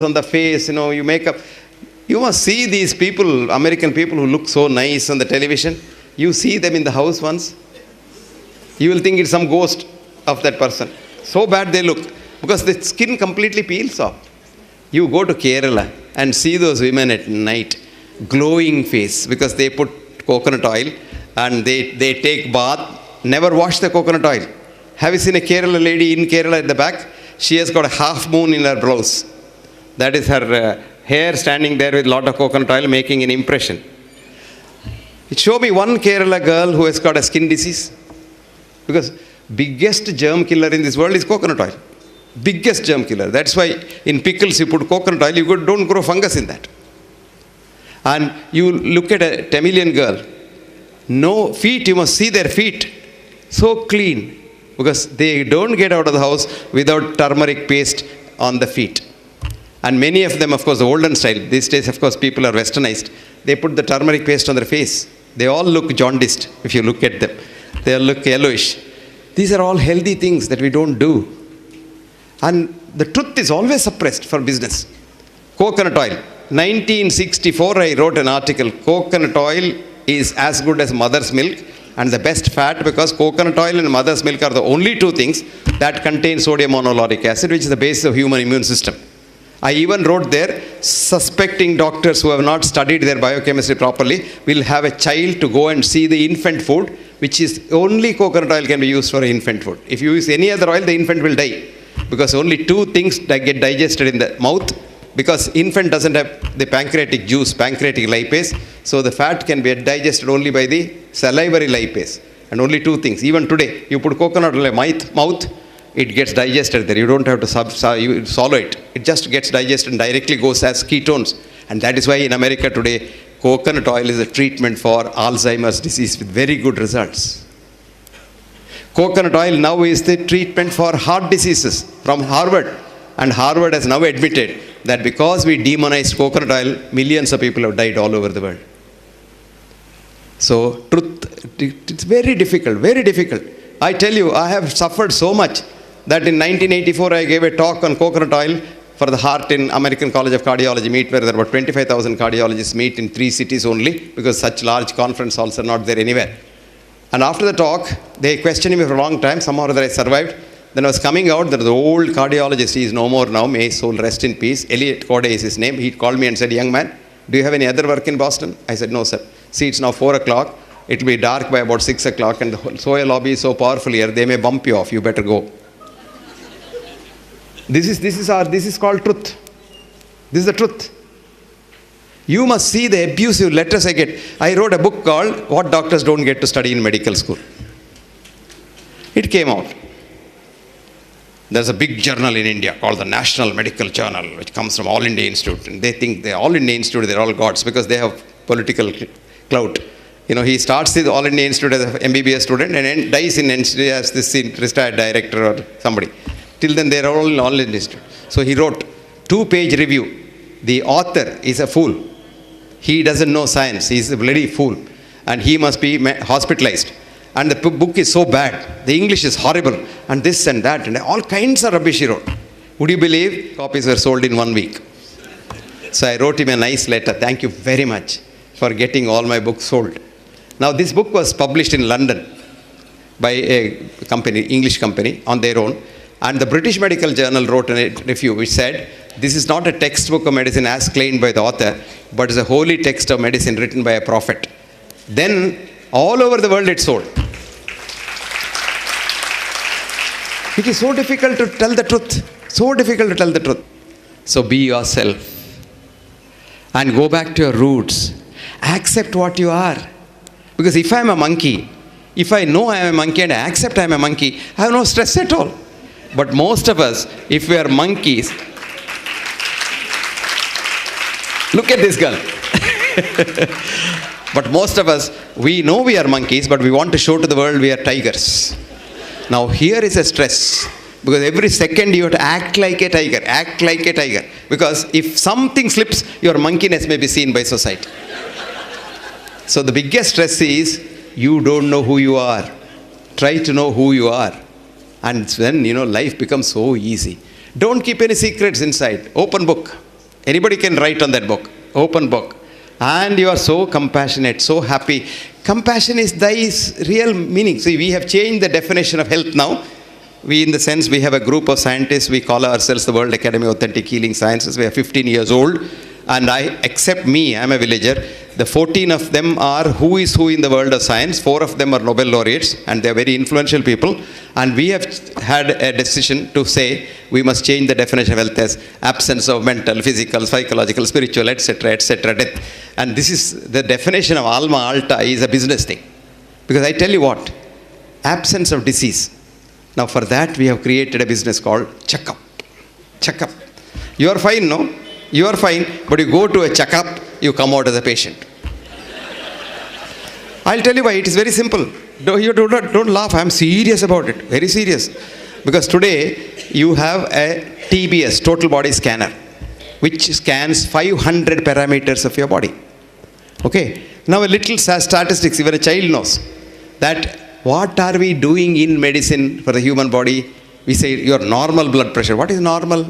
on the face, you make up. You must see these people, American people who look so nice on the television. You see them in the house once, you will think it's some ghost of that person. So bad they look, because the skin completely peels off. You go to Kerala and see those women at night, glowing face, because they put coconut oil and they take bath, never wash the coconut oil. Have you seen a Kerala lady in Kerala at the back? She has got a half moon in her blouse. That is her hair standing there with a lot of coconut oil making an impression. Show me one Kerala girl who has got a skin disease. Because biggest germ killer in this world is coconut oil. Biggest germ killer. That's why in pickles you put coconut oil, you don't grow fungus in that. And you look at a Tamilian girl, no feet, you must see their feet. So clean. Because they don't get out of the house without turmeric paste on the feet. And many of them, of course, the olden style. These days, of course, people are westernized. They put the turmeric paste on their face. They all look jaundiced if you look at them. They all look yellowish. These are all healthy things that we don't do. And the truth is always suppressed for business. Coconut oil. 1964, I wrote an article. Coconut oil is as good as mother's milk and the best fat, because coconut oil and mother's milk are the only two things that contain sodium monolauric acid, which is the basis of human immune system. I even wrote there, suspecting doctors who have not studied their biochemistry properly will have a child to go and see the infant food, which is only coconut oil can be used for infant food. If you use any other oil, the infant will die, because only two things that get digested in the mouth, because infant doesn't have the pancreatic juice, pancreatic lipase, so the fat can be digested only by the salivary lipase. And only two things. Even today, you put coconut oil in the mouth, it gets digested there. You don't have to swallow it. It just gets digested and directly goes as ketones. And that is why in America today, coconut oil is a treatment for Alzheimer's disease with very good results. Coconut oil now is the treatment for heart diseases from Harvard. And Harvard has now admitted that because we demonized coconut oil, millions of people have died all over the world. So truth, it's very difficult, very difficult. I tell you, I have suffered so much that in 1984 I gave a talk on coconut oil for the heart in American College of Cardiology meet, where there were 25,000 cardiologists meet in 3 cities only, because such large conference halls are not there anywhere. And after the talk, they questioned me for a long time. Somehow or other I survived. Then I was coming out, there was the old cardiologist, he is no more now, may his soul rest in peace. Elliot Corday is his name. He called me and said, "Young man, do you have any other work in Boston?" I said, "No, sir. See, it's now 4 o'clock. It will be dark by about 6 o'clock, and the soil lobby is so powerful here, they may bump you off. You better go." This is called truth. This is the truth. You must see the abusive letters I get. I wrote a book called What Doctors Don't Get to Study in Medical School. It came out. There's a big journal in India called the National Medical Journal, which comes from All India Institute. And they think they're All India Institute, they're all gods, because they have political clout. He starts his All India Institute as an MBBS student and dies in NCD as this retired director or somebody. Till then, they're all in All India Institute. So he wrote 2-page review. The author is a fool. He doesn't know science. He's a bloody fool. And he must be hospitalized. And the book is so bad. The English is horrible. And this and that. And all kinds of rubbish he wrote. Would you believe copies were sold in 1 week? So I wrote him a nice letter. Thank you very much for getting all my books sold. Now, this book was published in London by a company, English company, on their own. And the British Medical Journal wrote a review which said, this is not a textbook of medicine as claimed by the author, but is a holy text of medicine written by a prophet. Then, all over the world it sold. It is so difficult to tell the truth. So difficult to tell the truth. So be yourself. And go back to your roots. Accept what you are. Because if I am a monkey, if I know I am a monkey and I accept I am a monkey, I have no stress at all. But most of us, if we are monkeys, look at this girl. But most of us, we know we are monkeys, but we want to show to the world we are tigers. Now here is a stress. Because every second you have to act like a tiger, act like a tiger. Because if something slips, your monkeyness may be seen by society. So the biggest stress is, you don't know who you are. Try to know who you are. And then, life becomes so easy. Don't keep any secrets inside. Open book. Anybody can write on that book, open book. And you are so compassionate, so happy. Compassion is thy real meaning. See, we have changed the definition of health now. In the sense, we have a group of scientists. We call ourselves the World Academy of Authentic Healing Sciences. We are 15 years old. And except me, I'm a villager. The 14 of them are who is who in the world of science. 4 of them are Nobel laureates, and they are very influential people. And we have had a decision to say we must change the definition of health as absence of mental, physical, psychological, spiritual, etc., etc., death. And this is the definition of alma alta is a business thing. Because I tell you what, absence of disease. Now for that we have created a business called checkup. Checkup. You are fine, no? You are fine, but you go to a checkup, you come out as a patient. I'll tell you why. It is very simple. Don't laugh. I'm serious about it. Very serious. Because today you have a TBS, total body scanner, which scans 500 parameters of your body. Okay. Now a little statistics, even a child knows that what are we doing in medicine for the human body? We say your normal blood pressure. What is normal?